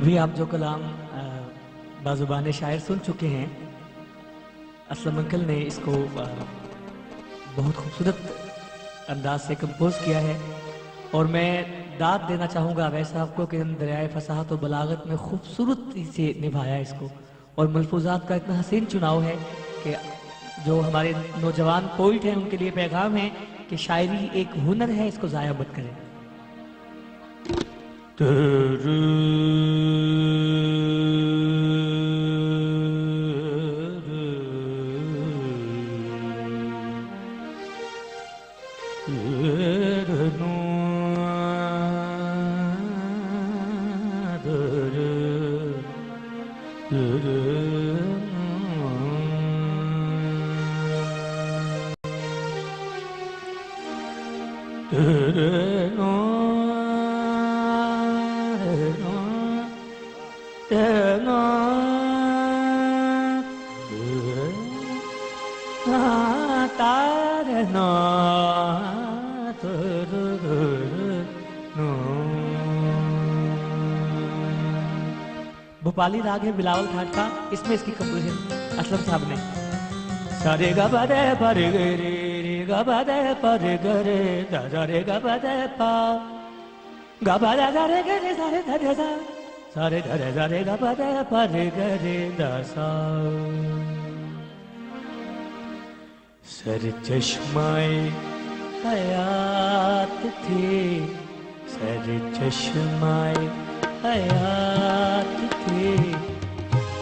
ابھی آپ جو کلام بازوبان شاعر سن چکے ہیں، اسلم انکل نے اس کو بہت خوبصورت انداز سے کمپوز کیا ہے، اور میں داد دینا چاہوں گا اویس صاحب کو کہ دریائے فصاحت و بلاغت میں خوبصورتی سے نبھایا اس کو، اور ملفوظات کا اتنا حسین چناؤ ہے کہ جو ہمارے نوجوان پوئٹ ہیں ان کے لیے پیغام ہے کہ شاعری ایک ہنر ہے، اس کو ضائع مت کریں۔ بھوپالی راگ ہے بلاول ٹھاٹ کا، اس میں اس کی کمپوزیشن اسلم صاحب نے۔ سارے گا با دے پر گے رے گا با دے پر گے رے دا رے گا با دے پا گا با دا رے گے رے سارے دا رے دا سارے دا رے گا با دے پر گے رے دا سا۔ سر چشمائے حیات تھے، سر چشمائے حیات تھے،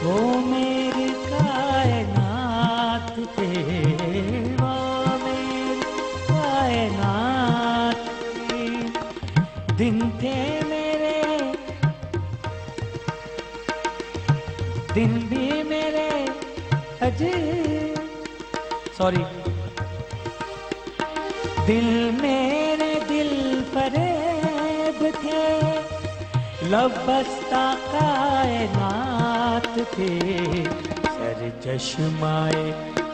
وہ میری کائنات تھے، وہ میری کائنات تھے، دن تھے میرے دن بھی میرے عجیب سوری دل میرے دل فریب تھے، لب بستہ کائنات تھے، سر چشمائے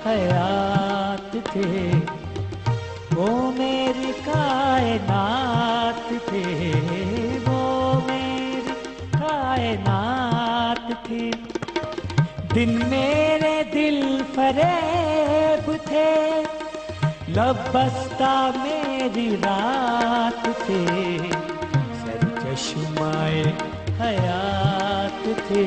حیات تھے، وہ میری کائنات تھے، وہ میری کائنات تھی، دن میرے دل فریب تھے، لب بستہ میری رات تھے، سر چشمائے حیات تھے۔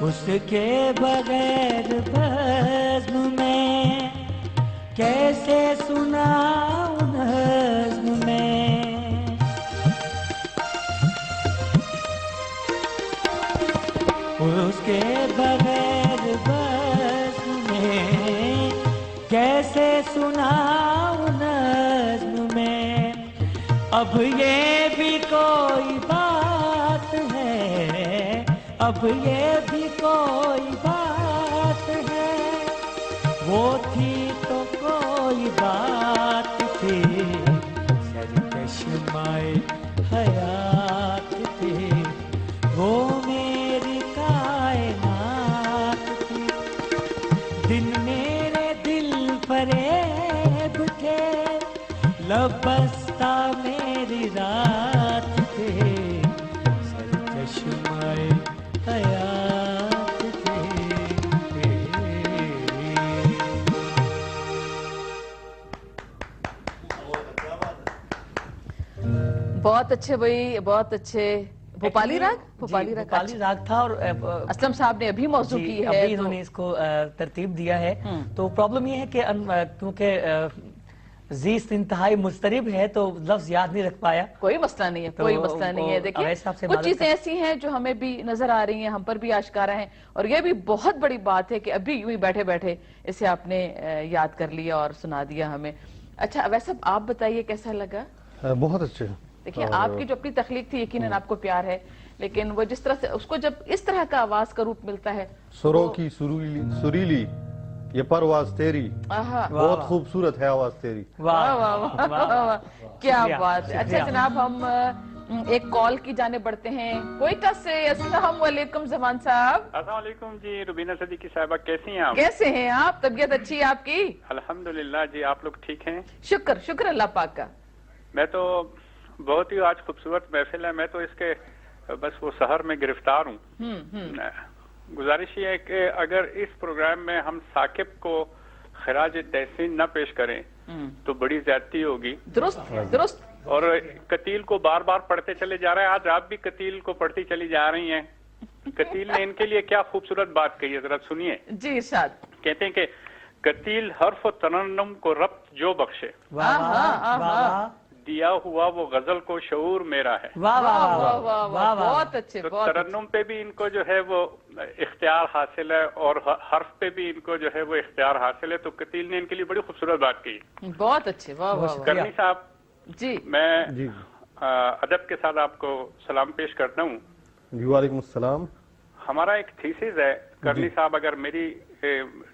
اس کے بغیر بزم میں کیسے سناؤں نظم میں، اس کے بغیر بزم میں کیسے سناؤں نظم میں، اب یہ بھی کوئی بات ہے، اب یہ بھی کوئی بات ہے، وہ تھی تو کوئی بات تھی، سر چشمائے حیات تھے، وہ میری کائنات تھی، دن میرے دل فریب تھے، لب بستہ میری رات تھے، سر چشمائے حیات تھے۔ بہت اچھے بھائی، بہت اچھے۔ بھوپالی راگ بھوپالی راگ تھا، اور اسلم صاحب نے ابھی موضوع کی ہے، ابھی انہوں نے اس کو ترتیب دیا ہے، تو پرابلم یہ ہے کہ کیونکہ زیست انتہائی مضطرب ہے تو لفظ یاد نہیں رکھ پایا۔ کوئی مسئلہ نہیں ہے، کوئی مسئلہ نہیں ہے۔ دیکھیں کچھ چیزیں ایسی ہیں جو ہمیں بھی نظر آ رہی ہیں، ہم پر بھی آشکارا ہیں، اور یہ بھی بہت بڑی بات ہے کہ ابھی یوں ہی بیٹھے بیٹھے اسے آپ نے یاد کر لیا اور سنا دیا ہمیں۔ اچھا اویس صاحب آپ بتائیے کیسا لگا؟ بہت اچھے۔ دیکھیں آپ کی جو اپنی تخلیق تھی یقیناً آپ کو پیار ہے، لیکن وہ جس طرح سے اس کو جب اس طرح کا آواز کا روپ ملتا ہے، سروں کی سریلی یہ پرواز تیری، بہت خوبصورت ہے آواز تیری۔ واہ واہ واہ واہ کیا بات ہے۔ اچھا جناب ہم ایک کال کی جانے بڑھتے ہیں کوئٹہ سے. السلام علیکم زمان صاحب. السلام علیکم جی. روبینہ صدیقی صاحبہ کیسی ہیں آپ؟ کیسے ہیں آپ؟ طبیعت اچھی ہے آپ کی؟ الحمدللہ جی. آپ لوگ ٹھیک ہیں؟ شکر اللہ پاک کا. میں تو بہت ہی آج خوبصورت محفل ہے. میں تو اس کے بس وہ سحر میں گرفتار ہوں. گزارش یہ ہے کہ اگر اس پروگرام میں ہم ثاقب کو خراج تحسین نہ پیش کریں تو بڑی زیادتی ہوگی. درست. اور قتیل کو بار بار پڑھتے چلے جا رہے ہیں. آج آپ بھی قتیل کو پڑھتی چلی جا رہی ہیں. قتیل نے ان کے لیے کیا خوبصورت بات کہی ہے, ذرا سنیے. جی ارشاد. کہتے ہیں کہ قتیل حرف و ترنم کو ربط جو بخشے, دیا ہوا وہ غزل کو شعور میرا ہے. بہت اچھے. تو ترنم پہ بھی ان کو جو ہے وہ اختیار حاصل ہے اور حرف پہ بھی ان کو جو ہے وہ اختیار حاصل ہے. تو قتیل نے ان کے لیے بڑی خوبصورت بات کی. بہت اچھے. کرنی صاحب جی میں ادب کے ساتھ آپ کو سلام پیش کرتا ہوں. جی وعلیکم السلام. ہمارا ایک تھیسز ہے کرنی صاحب, اگر میری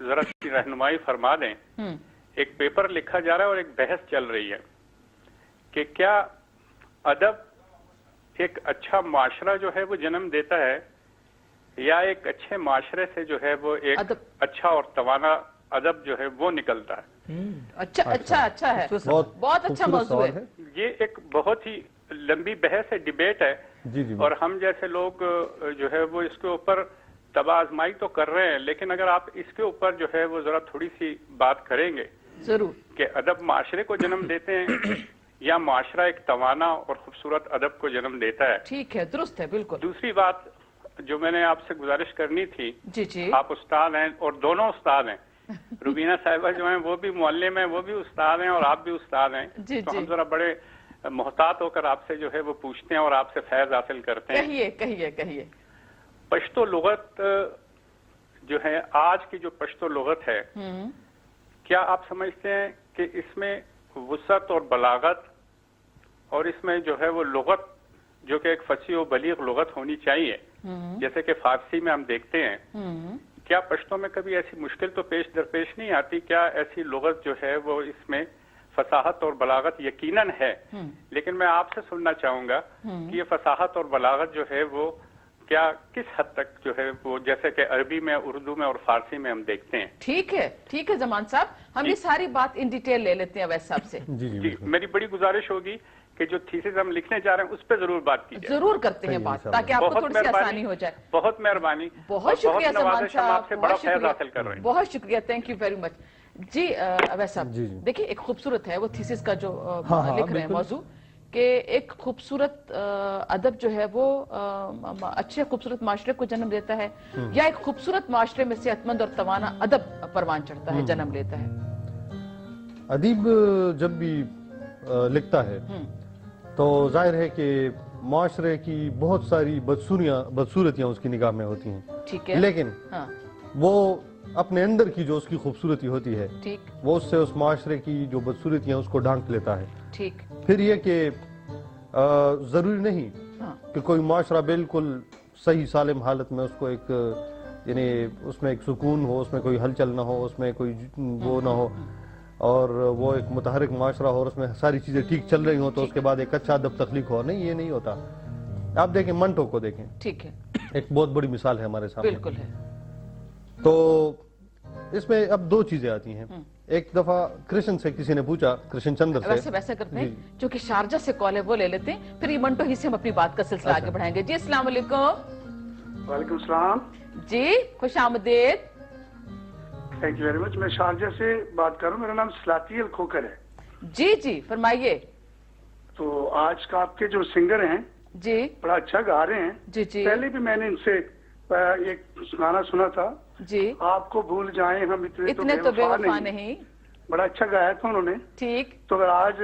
ذرا سی رہنمائی فرما دیں. ایک پیپر لکھا جا رہا ہے اور ایک بحث چل رہی ہے کہ کیا ادب ایک اچھا معاشرہ جو ہے وہ جنم دیتا ہے یا ایک اچھے معاشرے سے جو ہے وہ ایک اچھا اور توانا ادب جو ہے وہ نکلتا ہے. اچھا ہے. بہت اچھا موضوع ہے. یہ ایک بہت ہی لمبی بحث ہے, ڈیبیٹ ہے. اور ہم جیسے لوگ جو ہے وہ اس کے اوپر تباہ آزمائی تو کر رہے ہیں, لیکن اگر آپ اس کے اوپر جو ہے وہ ذرا تھوڑی سی بات کریں گے ضرور کہ ادب معاشرے کو جنم دیتے ہیں یا معاشرہ ایک توانا اور خوبصورت ادب کو جنم دیتا ہے. ٹھیک ہے, درست ہے, بالکل. دوسری بات جو میں نے آپ سے گزارش کرنی تھی, جی آپ استاد ہیں اور دونوں استاد ہیں. روبینہ صاحبہ جو ہیں وہ بھی معلم ہیں, وہ بھی استاد ہیں اور آپ بھی استاد ہیں. تو ہم ذرا بڑے محتاط ہو کر آپ سے جو ہے وہ پوچھتے ہیں اور آپ سے فیض حاصل کرتے ہیں. کہیے. پشتو لغت جو ہے, آج کی جو پشتو لغت ہے, کیا آپ سمجھتے ہیں کہ اس میں وسعت اور بلاغت اور اس میں جو ہے وہ لغت جو کہ ایک فصیح و بلیغ لغت ہونی چاہیے, جیسے کہ فارسی میں ہم دیکھتے ہیں, کیا پشتو میں کبھی ایسی مشکل تو درپیش نہیں آتی؟ کیا ایسی لغت جو ہے وہ اس میں فصاحت اور بلاغت یقیناً ہے, لیکن میں آپ سے سننا چاہوں گا کہ یہ فصاحت اور بلاغت جو ہے وہ کیا کس حد تک جو ہے وہ جیسے کہ عربی میں, اردو میں اور فارسی میں ہم دیکھتے ہیں. ٹھیک ہے زمان صاحب, ہم یہ ساری بات ان ڈیٹیل لے لیتے ہیں اویس صاحب سے. جی میری بڑی گزارش ہوگی کہ جو تھیسز ہم لکھنے جا رہے ہیں اس پہ ضرور بات کی جائے. ضرور کرتے ہیں بات, تاکہ آپ کو تھوڑی سی آسانی ہو جائے. بہت مہربانی. بہت شکریہ زمان صاحب, آپ سے بڑا فیض حاصل کر رہے ہیں. بہت شکریہ, تھینک یو ویری مچ. جی اویس صاحب دیکھیں, ایک خوبصورت ہے وہ تھیسس کا جو لکھ رہے ہیں موضوع, کہ ایک خوبصورت ادب جو ہے وہ اچھے خوبصورت معاشرے کو جنم دیتا ہے یا ایک خوبصورت معاشرے میں صحت مند اور توانا ادب پروان چڑھتا ہے, جنم لیتا ہے. ادیب جب بھی لکھتا ہے تو ظاہر ہے کہ معاشرے کی بہت ساری بدصورتیاں اس کی نگاہ میں ہوتی ہیں. ٹھیک ہے. لیکن وہ اپنے اندر کی جو اس کی خوبصورتی ہوتی ہے وہ اس سے اس معاشرے کی جو بدصورتیاں اس کو ڈھانک لیتا ہے. ٹھیک. پھر یہ کہ ضروری نہیں کہ کوئی معاشرہ بالکل صحیح سالم حالت میں اس کو ایک یعنی اس میں ایک سکون ہو, اس میں کوئی ہلچل نہ ہو, اس میں کوئی وہ نہ ہو, اور وہ ایک متحرک معاشرہ ہو اور اس میں ساری چیزیں ٹھیک چل رہی ہوں تو اس کے بعد ایک اچھا ادب تخلیق ہو. نہیں, یہ نہیں ہوتا. آپ دیکھیں منٹو کو دیکھیں. ٹھیک ہے. ایک بہت بڑی مثال ہے ہمارے سامنے. بالکل ہے. تو اس میں اب دو چیزیں آتی ہیں. ایک دفعہ کرشن سے کسی نے پوچھا, کرشن چندر سے. ویسے کرتے ہیں جو کہ شارجہ سے کال ہے وہ لے لیتے ہیں, پھر یہ منٹو ہی سے ہم اپنی بات کا سلسلہ آگے بڑھائیں گے. جی السلام علیکم. وعلیکم السلام. جی خوش آمدید. Thank you very much. میں شارجہ سے بات کر رہا ہوں, میرا نام سلاطی الکھوکر ہے. جی فرمائیے. تو آج کا آپ کے جو سنگر ہیں جی بڑا اچھا گا رہے ہیں. جی پہلے بھی میں نے ان سے ایک گانا سنا تھا, جی آپ کو بھول جائیں ہم اتنے تو بے وفا نہیں. بڑا اچھا گایا تھا انہوں نے. ٹھیک. تو اگر آج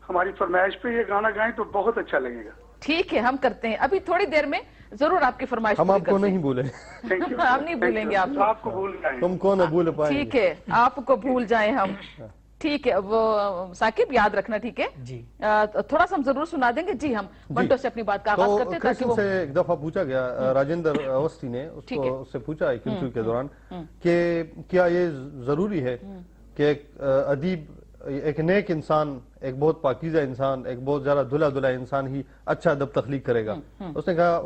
ہماری فرمائش پہ یہ گانا گائیں تو بہت اچھا لگے گا. ٹھیک ہے, ہم کرتے ہیں ابھی تھوڑی دیر میں ضرور آپ کی فرمائش. ہم آپ کو نہیں بھولیں. ہم نہیں بھولیں گے آپ کو بھول جائیں. تم کو نہ بھول پائیں. ٹھیک ہے, آپ کو بھول جائیں ہم. ٹھیک ہے, وہ ثاقب یاد رکھنا. ٹھیک ہے جی, تھوڑا سا ہم ضرور سنا دیں گے. جی ہم منٹو سے اپنی بات کا آغاز کرتے ہیں. کرشن سے ایک دفعہ پوچھا گیا, راجندر اوستی نے اس سے پوچھا ایک انٹرویو کے دوران کہ کیا یہ ضروری ہے کہ ایک ادیب ایک نیک انسان، ایک بہت پاکیزہ انسان، ایک بہت زیادہ دھلا دھلا انسان ہی اچھا ادب تخلیق کرے گا؟ اس نے کہا،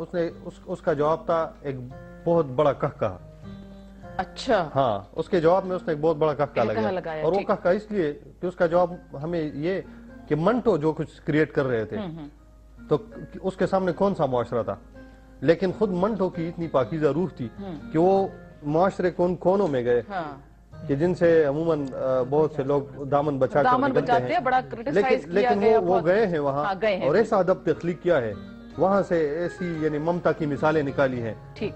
اس کا جواب تھا ایک بہت بڑا کہا۔ اچھا ہاں، اس کے جواب میں اس نے ایک بہت بڑا کہا لگایا، اور وہ کہا اس لیے کہ اس کا جواب ہمیں یہ کہ منٹو جو کچھ کریٹ کر رہے تھے تو اس کے سامنے کون سا معاشرہ تھا، لیکن خود منٹو کی اتنی پاکیزہ روح تھی کہ وہ معاشرے کونوں میں گئے کہ جن سے عموماً بہت سے لوگ دامن بچا کر نکلتے ہیں، بڑا کرٹیسائز کیا لیکن گیا، وہ گئے ہیں وہاں اور ایسا ادب تخلیق کیا ہے، وہاں سے ایسی یعنی ممتا کی مثالیں نکالی ہیں،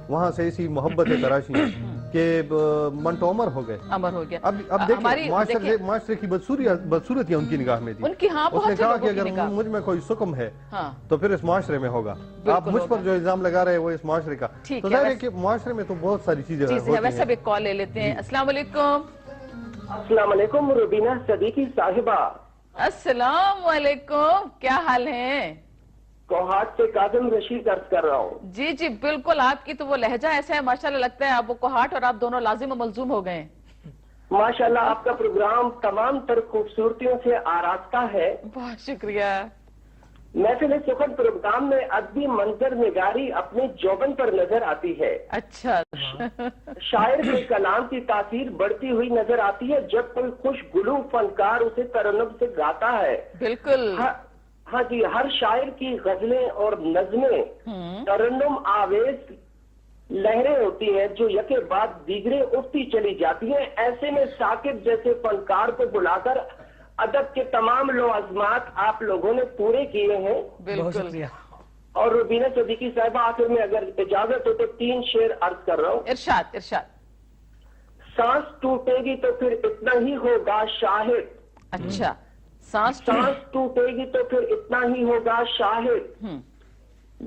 وہاں سے ایسی محبتیں تراشی ہیں کہ منٹو عمر ہو گئے۔ اب دیکھیں معاشرے کی بدصورتی ان کی نگاہ میں تھی، اس نے کہا کہ اگر مجھ میں کوئی سکم ہے تو پھر اس معاشرے میں ہوگا، آپ مجھ پر جو الزام لگا رہے ہیں وہ اس معاشرے کا، تو ظاہر ہے کہ معاشرے میں تو بہت ساری چیزیں ہوتی ہیں۔ ویسے ایک کال لے لیتے ہیں۔ السلام علیکم۔ السلام علیکم روبینہ صدیقی صاحبہ۔ السلام علیکم، کیا حال ہے؟ کوہاٹ سے کاظم رشید عرض کر رہا ہوں۔ جی جی بالکل، آپ کی تو وہ لہجہ ایسا ہے ماشاءاللہ، لگتا ہے آپ وہ کوہاٹ اور آپ دونوں لازم و ملزوم ہو گئے ہیں۔ ماشاءاللہ آپ کا پروگرام تمام تر خوبصورتیوں سے آراستہ ہے۔ بہت شکریہ۔ محفل سخن پروگرام میں ادبی منظر نگاری اپنے جوبن پر نظر آتی ہے۔ اچھا، شاعر کے کلام کی تاثیر بڑھتی ہوئی نظر آتی ہے جب کوئی خوش گلو فنکار اسے ترنم سے گاتا ہے۔ بالکل، ہاں جی، ہر شاعر کی غزلیں اور نظمیں ترنم آویز لہریں ہوتی ہیں جو یکے بعد دیگریں اٹھتی چلی جاتی ہیں۔ ایسے میں ثاقب جیسے فنکار کو بلا کر ادب کے تمام لوازمات آپ لوگوں نے پورے کیے ہیں۔ بالکل۔ اور روبینہ صدیقی صاحبہ آخر میں اگر اجازت ہو تو 3 شعر عرض کر رہا ہوں۔ ارشاد ارشاد۔ سانس ٹوٹے گی تو پھر اتنا ہی ہوگا شاہد۔ اچھا، سانس ٹوٹے گی تو پھر اتنا ہی ہوگا شاہد،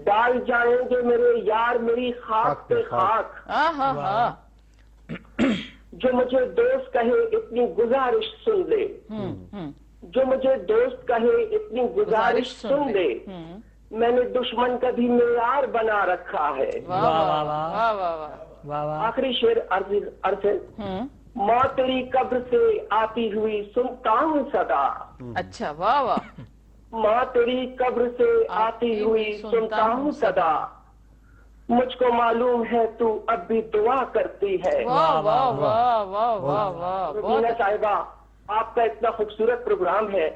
ڈال جائیں گے میرے یار میری خاک پہ خاک، جو مجھے دوست کہے اتنی گزارش سن لے، جو مجھے دوست کہے اتنی گزارش سن لے، میں نے دشمن کا بھی معیار بنا رکھا ہے۔ آخری شعر عرض ہے، ماں تیری قبر سے آتی ہوئی سنتا ہوں صدا۔ اچھا، واہ واہ۔ ماں تیری قبر سے آتی ہوئی سنتا ہوں صدا، مجھ کو معلوم ہے تو اب بھی دعا کرتی ہے۔ واہ واہ واہ واہ واہ واہ۔ روبینہ صاحبہ آپ کا اتنا خوبصورت پروگرام ہے،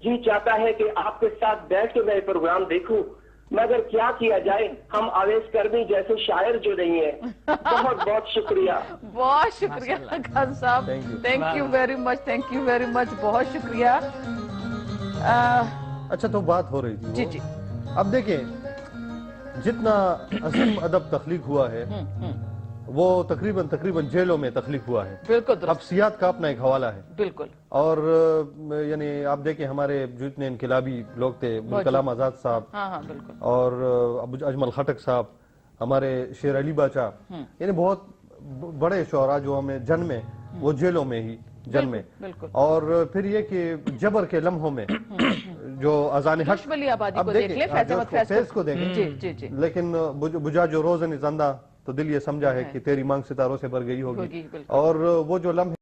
جی چاہتا ہے کہ آپ کے ساتھ بیٹھ کے میں پروگرام دیکھوں، مگر کیا کیا جائے، ہم آویز کرنی جیسے شاعر جو نہیں ہے۔ بہت بہت شکریہ۔ بہت شکریہ خان صاحب، thank you very much, thank you very much, بہت شکریہ۔ اچھا، تو بات ہو رہی تھی جی جی، اب دیکھیں جتنا عظیم ادب تخلیق ہوا ہے وہ تقریباً جیلوں میں تخلیق ہوا ہے۔ بالکل درست، حبسیات کا اپنا ایک حوالہ ہے۔ بالکل۔ اور یعنی آپ دیکھیں ہمارے جتنے انقلابی لوگ تھے، ابوالکلام آزاد صاحب ہاں بالکل، اور اجمل خٹک صاحب، ہمارے شیر علی باچا، یعنی بہت بڑے شعراء جو ہمیں جنمے وہ جیلوں میں ہی جنمے۔ اور پھر یہ کہ جبر کے لمحوں میں جو اذان حق، اب دیکھیں فیض کو دیکھیں، لیکن بجا جو روزن زندہ تو دل یہ سمجھا ہے کہ تیری مانگ ستاروں سے بھر گئی ہوگی، اور وہ جو لمحے